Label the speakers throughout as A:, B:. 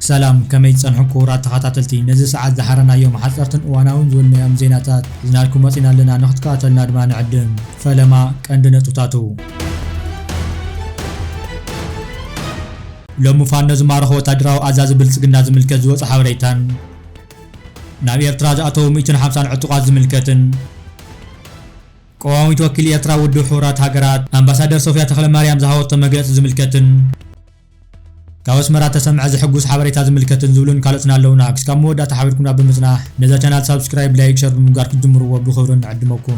A: سلام كما يتصنحكو رات تخاتلتي نزي ساعات زحرنا يوم حصرتن واناون زولنا يوم زيناتات زنالكم مصينا لنا نختكاتلنا دما نعدم فلما كندنا توتاتو لو مفانز مارخو تدراو عزاز بلصقنا زملكت زوص حوريتان نابي ارتراز اتو 150 عطقات زملكتن قوامي توكل يترا ودو حورات هاجرات امباسادر صوفيا تخل مريم زهوت مغلص زملكتن كاوس مرات تسمع زحقوس حبريتا زملكتن زولون كالصنا لونا اكس كم ودا تحاوركم بمزنا نزا channel سبسكرايب لايك شير بمغار كجمروا بخبرن عدمكم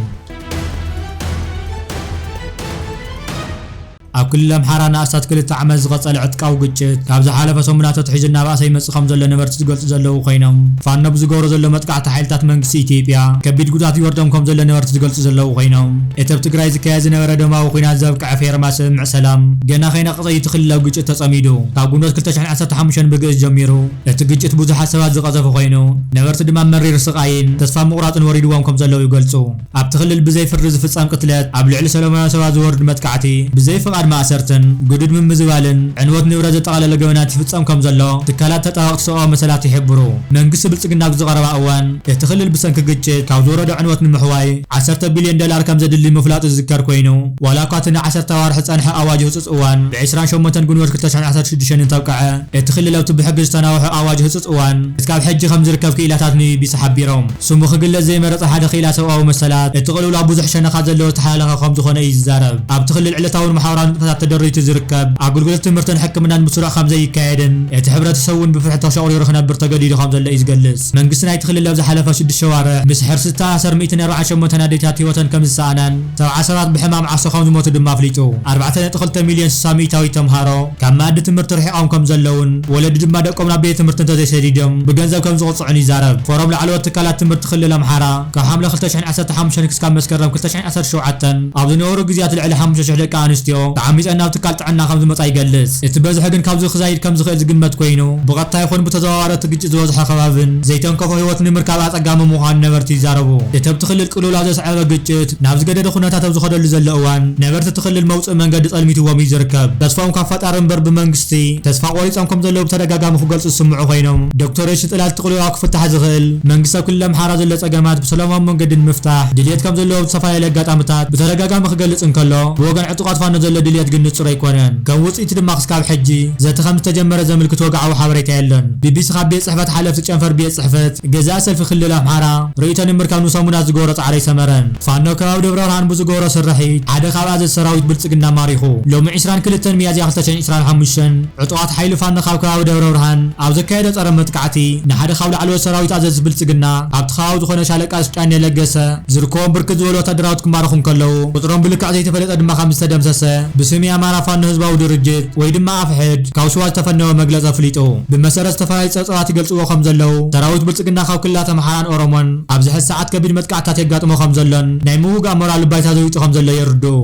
A: ኣብ ክልል ኣምሓራ ንኣስታት ክልተ ዓመት ዝቐጸለ ዕጥቃዊ ግጭት ካብ ዝሓለፈ ሰሙናት ሒዝና ባእሰ ይመጽእ ከም ዘሎ ነበርቲ ዝገልጹ ዘለዉ ኮይኖም ፋኖ ብዝገብሮ ዘሎ መጥቃዕቲ ሓይልታት መንግስቲ ኢትዮጵያ ከቢድ ጉዳት ይወርዶም ከም ዘሎ ነበርቲ ዝገልጹ ዘለዉ ኮይኖም እቲ ኣብ ትግራይ ዝካየድ ዝነበረ ደማዊ ኩናት ዘብቅዐ ፌርማ ስምምዕ ሰላም ገና ከይነቐጸ እቲ ክልላዊ ግጭት ተጸሚዱ ካብ ግንቦት 2015 ብግእዝ ጀሚሩ እቲ ግጭት ብዙሓት ሰባት ዝቐዘፈ ኮይኑ ነበርቲ ድማ መሪር ስቃይን ተስፋ ምቑራጽን ወሪድዎም ከም ዘለዉ ይገልጹ ኣብቲ ክልል ብዘይ ፍርዲ ዝፍጸም ቅትለት ኣብ ልዕሊ ሰላማዊ ሰባት ዝወርድ መጥቃዕቲ ብዘይ ፍቓድ ማእሰርትን ጉድድ ምምዝባልን ዕንወት ንብረት ዘጠቓለለ ገበናት ይፍጸም ከም ዘሎ ትካላት ተጣዋቕቲ ሰብኣዊ መሰላት ይሕብሩ መንግስቲ ብልጽግና ብዝቐረባ እዋን እቲ ክልል ብሰንኪ ግጭት ካብ ዝወረደ ዕንወት ንምሕዋይ $10 ቢልዮን ከም ዘድሊ ምፍላጡ ዝዝከር ኮይኑ ዋላ እኳ እቲ ን10 ወርሒ ጸንሐ ኣዋጅ ህጹጽ እዋን ብ28 ግንቦት 2016 እንተብቅዐ እቲ ክልል ኣብቲ ብሕጊ ዝተናውሑ ኣዋጅ ህጹጽ እዋን እስካብ ሕጂ ከም ዝርከብ ክኢላታት ንቢቢሲ ሓቢሮም ስሙ ክግለጽ ዘይመረጸ ሓደ ክኢላ ሰብኣዊ መሰላት እቲ ቅልውላው ብዙሕ ሸነኻት ዘለዎ ተሓላለኸ ከም ዝኾነ እዩ ዝዛረብ ኣብቲ ክልል ዕለታውን ማሕበራውን ተደረይቱ ዝርከብ ኣገልግሎት ትምህርትን ሕክምናን ምስራዕ ከም ዘይካየድን እቲ ሕብረተሰቡን ብፍርሒ ተሸቑሪሩ ክነብር ተገዲዱ ከም ዘሎ እዩ ዝገልጽ መንግስቲ ናይቲ ክልል ኣብ ዝሓለፈ 6 ሸዋርሕ ምስ ሕርሲ ዝተኣሰር 148 ኣዴታት ህይወተን ከም ዝሰኣናን 70 ሰባት ብሕማም ዓሶ ከም ዝሞቱ ድማ ኣፍሊጡ 4.2 ሚልዮን ሳሚታዊ ተምሃሮ ካብ ማእዲ ትምህርቲ ርሒቖም ከም ዘለውን ወለዲ ድማ ደቆም ናብ ቤት ትምህርቲ እንተዘይሰዲዶም ብገንዘብ ከም ዝቕፅዑን ይዛረብ ፎረም ላዕለዎት ትካላት ትምህርቲ ክልል ኣምሓራ ካብ ሓምለ 2015 ክሳብ መስከረም 2017 ኣብ ዝነበሩ ግዜያት ልዕሊ 5,000 ደቂ ኣንስትዮ ተዓሚፀን ናብ ትካል ጥዕና ከም ዝመጻ ይገልጽ እቲ በዝሒ ግን ካብዚ ክዛይድ ከም ዝኽእል ዝግመት ኮይኑ ብቐጥታ ይኹን ብተዘዋዋሪ እቲ ግጭት ዝበዝሖ ከባብን ዘይተንከፎ ህይወት ንምርካብ ኣጸጋሚ ምዃኑ ነበርቲ ይዛረቡ እቲ ኣብቲ ክልል ቅልውላው ዘስዓበ ግጭት ናብ ዝገደደ ኩነታት ኣብ ዝኸደሉ ዘሎ እዋን ነበርቲ እቲ ክልል መውፅእ መንገዲ ጸልሚትዎም እዩ ዝርከብ ተስፋኦም ካብ ፈጣሪ እምበር ብመንግስቲ ተስፋ ቆሪፆም ከም ዘለዉ ብተደጋጋሚ ክገልጹ ዝስምዑ ኮይኖም ዶክተር ሽጥላል እቲ ቅልውላው ክፍታሕ ዝኽእል መንግስቲ ኣብ ክልል ኣምሓራ ዘሎ ጸገማት ብሰላማዊ መንገዲ ንምፍታሕ ድልየት ከም ዘለዎ ብዝተፈላለየ ኣጋጣሚታት ብተደጋጋሚ ክገልጽ እንከሎ ብወገን ዕጡቃት ፋኖ ዘሎ ድልየት ግን ንጹር ኣይኮነን ከም ውጽኢት ድማ ክስካብ ሕጂ ዘተ ከም ዝተጀመረ ዘመልክት ወግዓዊ ሓበሬታ የለን ቢቢሲ ካብ ቤት ጽሕፈት ሓለፍቲ ጨንፈር ቤት ጽሕፈት ገዛእ ሰልፊ ክልል ኣምሓራ ርእይቶ ንምርካብ ንሰሙናት ዝገበሮ ጻዕሪ ሰመረን ፋኖ ከባቢ ደብረ ብርሃን ብዝገበሮ ስርሒት ሓደ ካብ ኣዘዝ ሰራዊት ብልጽግና ማሪኹ ሎሚ 22 ሚያዝያ 2025 ዕጡቃት ሓይሊ ፋኖ ካብ ከባቢ ደብረ ብርሃን ኣብ ዘካየደ ጸረ መጥቃዕቲ ንሓደ ካብ ላዕለዎት ሰራዊት ኣዘዝ ብልጽግና ኣብቲ ከባቢ ዝኾነ ሻለቃ ስጫን የለገሰ ዝርከቦም ብርክት ዝበሉ ወታደራዊት ክማርኹ እንከለዉ ቁጥሮም ብልክዕ ዘይተፈለጠ ድማ ከም ዝተደምሰሰ ብስሚ ኣማራ ፋኖ ህዝባዊ ድርጅት ወይ ድማ ኣፍሕድ ካብ ሸዋ ዝተፈነወ መግለጽ ኣፍሊጡ ብመሰረት ዝተፈላለዩ ፀብፀባት ይገልጽዎ ከም ዘለዉ ሰራዊት ብልጽግና ካብ ክልላት ኣምሓራን ኦሮሞን ኣብዚ ሕዚ ሰዓት ከቢድ መጥቃዕትታት የጋጥሞ ከም ዘሎን ናይ ምውጋእ ሞራል ባይታ ዘዊጡ ከም ዘሎ የርድኡ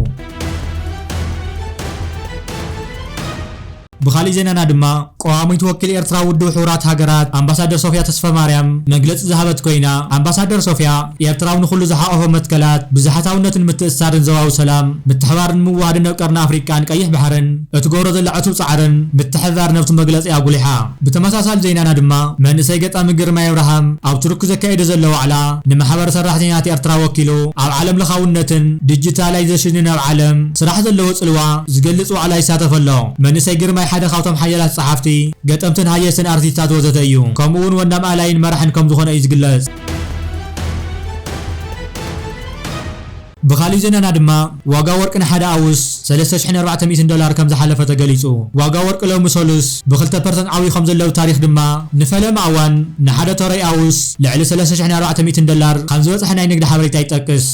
A: بخالي زيننا دما قوامي توكل إرترا ودو حورات هاجرات أمباسادر صوفيا تصفى مريم مجلس ذهبت كوينا أمباسادر صوفيا إرترا ونخل زحاقه متكلات بزحتاونة المتأثر زواو سلام متحوار مواد نوكرنا أفريكان كيح بحرن اتقورد العتوب صعرن متحذر نفط مجلس ياقوليها بتمساسال زيننا دما من سيجت أمجر ما يبرهم أو ترك زكايد زلوا على نمحور سرحتينات إرترا وكيلو أو عالم لخاونة ديجيتاليزيشن العالم صراحة اللوت الوا زجلسوا على يساتف الله من سيجر ما ሓደ ካብቶም ሓያላት ጸሓፍቲ ገጠምትን ሃየስን ኣርቲስታት ወዘተ እዩ ከምኡውን ወናም ኣላይን መራሕን ከም ዝኾነ እዩ ዝግለጽ بخالي زيننا دما واغا ورق نحدا اوس $3,400 كم زحلفه تغليصو واغا ورق لو مسولس ب2% عوي خم زلو تاريخ دما نفلم اوان نحدا توري اوس لعل $3,400 كم زوصح ناي نغد حبريتا يطقس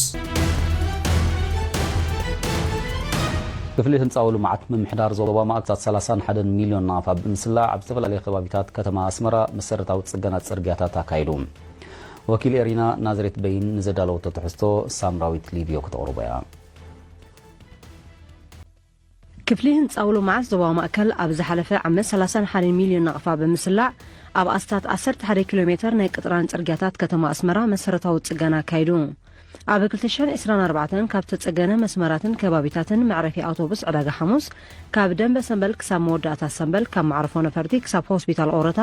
B: كفلت نصاولو معت من محدار زوبا ماكتات 31 مليون نافا بمسلا عبد الفضل خبابيتات كتما اسمرا مسرتاو صغنات صرغياتا تاكايدو وكيل إرينا نازريت بين نزدالو تتحستو سامراويت ليبيو كتقربيا
C: كفلين تصاولو مع زوبا ماكل ابز حلفه عام 31 مليون نافا بمسلا اب استات 10 كيلومتر ناي قطران صرغياتات كتما اسمرا مسرتاو صغنا كايدو ኣብ 2024 ካብ ተጸገነ መስመራትን ከባቢታትን መዕረፊ ኣውቶቡስ ዕዳጋ ሓሙስ ካብ ደንበ ሰንበል ክሳብ መወዳእታ ሰንበል ካብ ማዕረፎ ነፈርቲ ክሳብ ሆስፒታል ኦረታ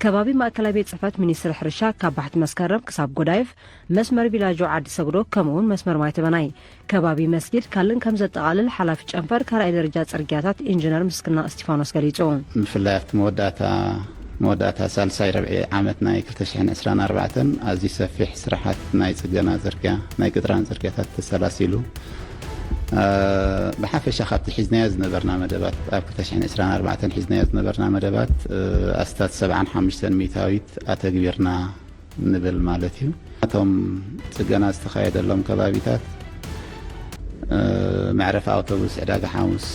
C: ከባቢ ማእከላዊ ቤት ጽሕፈት ሚኒስትሪ ሕርሻ ካብ ባሕቲ መስከረም ክሳብ ጎዳይፍ መስመር ቪላጆ ዓዲ ሰግዶ ከምኡውን መስመር ማይ ተበናይ ከባቢ መስጊድ ካልን ከም ዘጠቓልል ሓላፊ ጨንፈር ካልኣይ ደረጃ ጽርግያታት ኢንጂነር ምስክና እስጢፋኖስ ገሊጹ
D: ብፍላይ ኣብቲ መወዳእታ ሳልሳይ ረብዒ ዓመት ናይ 2024 ኣዝዩ ሰፊሕ ስራሓት ናይ ጽገና ጽርግያ ናይ ቅጥራን ጽርግያታት ተሰላሲሉ ብሓፈሻ ካብቲ ሒዝናዮ ዝነበርና መደባት ኣብ 2024 ሒዝናዮ ዝነበርና መደባት ኣስታት 75 ሚታዊት ኣተግቢርና ንብል ማለት እዩ እቶም ጽገና ዝተኻየደሎም ከባቢታት መዕረፊ ኣውቶቡስ ዕዳጋ ሓሙስ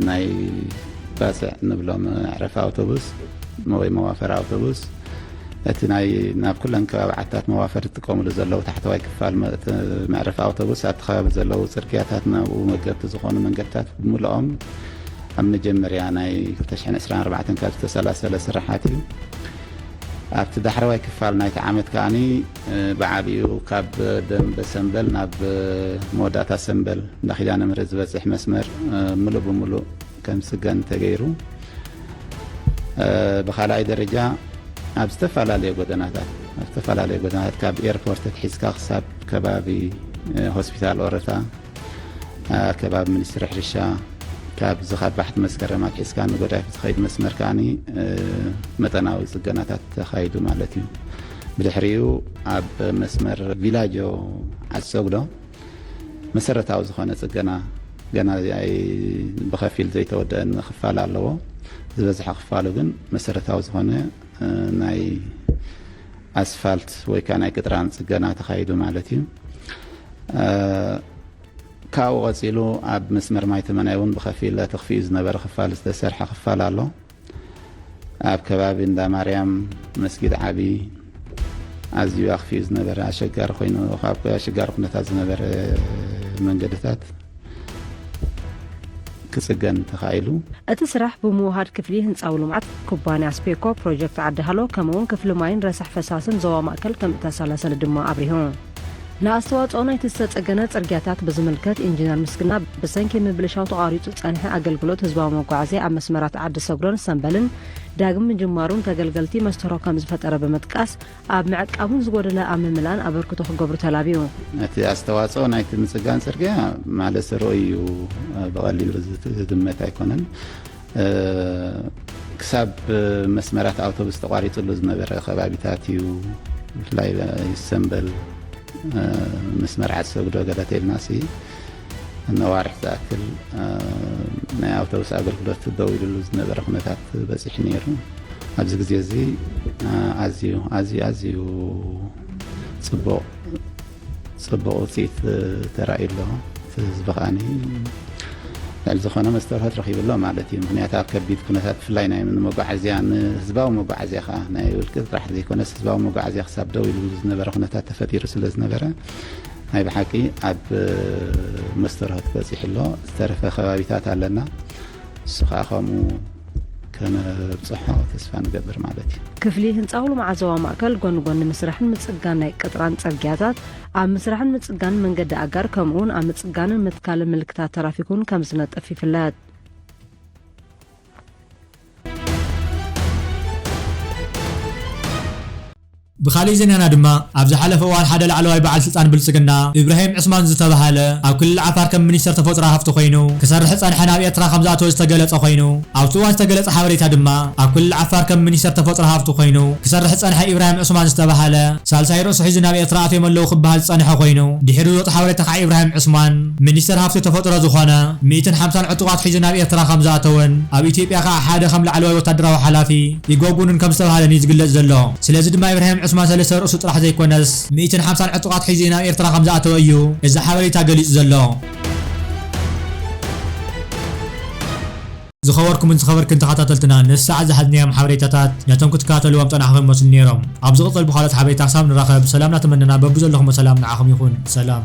D: ናይ ባፅዕ ንብሎም መዕረፊ ኣውቶቡስ ወይ መዋፈሪ ኣውቶቡስ እቲ ናይ ናብ ኩለን ከባቢዓታት መዋፈሪ ዝጥቀሙሉ ዘለዉ ታሕተዋይ ክፋል መዕረፊ ኣውቶቡስ ኣብቲ ከባቢ ዘለዉ ጽርግያታት ናብኡ መገድቲ ዝኾኑ መንገድታት ብምልኦም ኣብ መጀመርያ ናይ 2024 ካብ ዝተሰላሰለ ስራሓት እዩ ኣብቲ ዳሕረዋይ ክፋል ናይቲ ዓመት ከዓኒ ብዓብኡ ካብ ደንበ ሰንበል ናብ መወዳእታ ሰንበል እንዳኺዳነ ምሕረት ዝበፅሕ መስመር ሙሉእ ብምሉእ ከም ስገን ተገይሩ ብኻልኣይ ደረጃ ኣብ ዝተፈላለዩ ጎደናታት ካብ ኤርፖርት ሒዝካ ክሳብ ከባቢ ሆስፒታል ኦረታ ከባቢ ሚኒስትሪ ሕርሻ ካብ ዝኻብ ባሕቲ መስከረም ሒዝካ ንጎዳይፍ ዝኸይድ መስመር ከዓኒ መጠናዊ ጽገናታት ተኻይዱ ማለት እዩ ብድሕሪኡ ኣብ መስመር ቪላጆ ዓዲ ሰግዶ መሰረታዊ ዝኾነ ጽገና ገና ብኸፊል ዘይተወደአን ክፋል ኣለዎ ዝበዝሐ ክፋሉ ግን መሰረታዊ ዝኾነ ናይ ኣስፋልት ወይ ከዓ ናይ ቅጥራን ጽገና ተኻይዱ ማለት እዩ ካብኡ ቀፂሉ ኣብ መስመር ማይ ተመናይ እውን ብኸፊል ተኽፊኡ ዝነበረ ክፋል ዝተሰርሐ ክፋል ኣሎ ኣብ ከባቢ እንዳ ማርያም መስጊድ ዓቢ ኣዝዩ ኣኽፊኡ ዝነበረ ኣሸጋሪ ኮይኑ ካብ ኣሸጋሪ ኩነታት ዝነበረ መንገድታት ክጽገን ተኻኢሉ
C: እቲ ስራሕ ብምውሃድ ክፍሊ ህንፃዊ ልምዓት ኩባንያ ስፔኮ ፕሮጀክት ዓዲ ሃሎ ከምኡውን ክፍሊ ማይን ረሳሕ ፈሳስን ዞባ ማእከል ከም እተሰላሰለ ድማ ኣብሪሁ ንኣስተዋጽኦ ናይቲ ዝተጸገነ ጽርግያታት ብዝምልከት ኢንጂነር ምስክና ብሰንኪ ምብልሻው ተቋሪጹ ጸንሐ ኣገልግሎት ህዝባዊ መጓዓዝያ ኣብ መስመራት ዓዲ ሰግዶን ሰንበልን ዳግም ምጅማሩን ተገልገልቲ መስተሮ ከም ዝፈጠረ ብምጥቃስ ኣብ ምዕቃቡን ዝጎደለ ኣብ ምምላን ኣበርክቶ ክገብሩ ተላቢዩ
D: እቲ ኣስተዋጽኦ ናይቲ ምጽጋን ጽርግያ ማለት ርኡዩ ብቐሊሉ ዝድመት ኣይኮነን ክሳብ መስመራት ኣውቶቡስ ተቋሪጹሉ ዝነበረ ከባቢታት እዩ ብፍላይ ሰንበል መስመር ዓዲ ሰግዶ ገዳቴልናሲ ነዋርሕ ዝኣክል ናይ ኣውቶቡስ ኣገልግሎት ደው ኢሉሉ ዝነበረ ኩነታት በፂሕ ነይሩ ኣብዚ ግዜ እዚ ኣዝዩ ጽቡቕ ውፅኢት ተራእዩ ኣሎ ህዝቢ ከዓኒ ልዕሊ ዝኾነ መስተርሖት ረኺብሎ ማለት እዩ ምክንያቱ ኣብ ከቢድ ኩነታት ብፍላይ ናይ መጓዓዝያ ንህዝባዊ መጓዓዝያ ከዓ ናይ ውልቂ ጥራሕ ዘይኮነስ ህዝባዊ መጓዓዝያ ክሳብ ደው ኢሉ ዝነበረ ኩነታት ተፈጢሩ ስለ ዝነበረ ናይ ብሓቂ ኣብ መስተርሖት በፂሕ ኣሎ ዝተረፈ ከባቢታት ኣለና እሱ ከዓ ከምኡ ከነብፅሖ ተስፋ ንገብር ማለት እዩ
C: ክፍሊ ህንፃዊ ልምዓት ዞባ ማእከል ጎኒ ጎኒ ምስራሕን ምጽጋን ናይ ቅጥራን ጽርግያታት ኣብ ምስራሕን ምጽጋን መንገዲ ኣጋር ከምኡውን ኣብ ምጽጋንን ምትካልን ምልክታት ተራፊኩን ከም ዝነጥፍ ይፍለጥ
A: بخالي زيننا دما أبز حلف أول حدا العلوي بعد سلطان بالسجنا إبراهيم عثمان زتبهاله أو كل عفار كم منيستر تفوتر هفتو خينو كسر حصان حنابية ترى خمسات واستقلت أخينو أو تو استقلت حواريتها دما أو كل عفار كم منيستر تفوتر هفتو خينو كسر حصان حي إبراهيم عثمان زتبهاله سال سايروس حيز نابية ترى في ملو خبها لسان حخينو دحرو تحاوريتها حي إبراهيم عثمان منيستر هفتو تفوتر زخانة 250 عطوات حيز نابية ترى خمسات ون أو إثيوبيا حدا خم العلوي وتدرى وحلافي يجوبون كم استبهاله نيزقلت زلو سلازم دما إبراهيم عثمان سلسر رأسه طرح زي كونس 250 عطوات حيزينا إرترا خمزات ويو إذا حاولي تاقليس زلو زخوركم من زخور كنت خاطرتنا نساعد زحدني محاوريتات نتم كنت كاتلو ومطنع خم مسل نيرم عبز غطل بخالة حبيت عصام نراقب سلام نتمنى ببوز لهم سلام نعاهم يكون سلام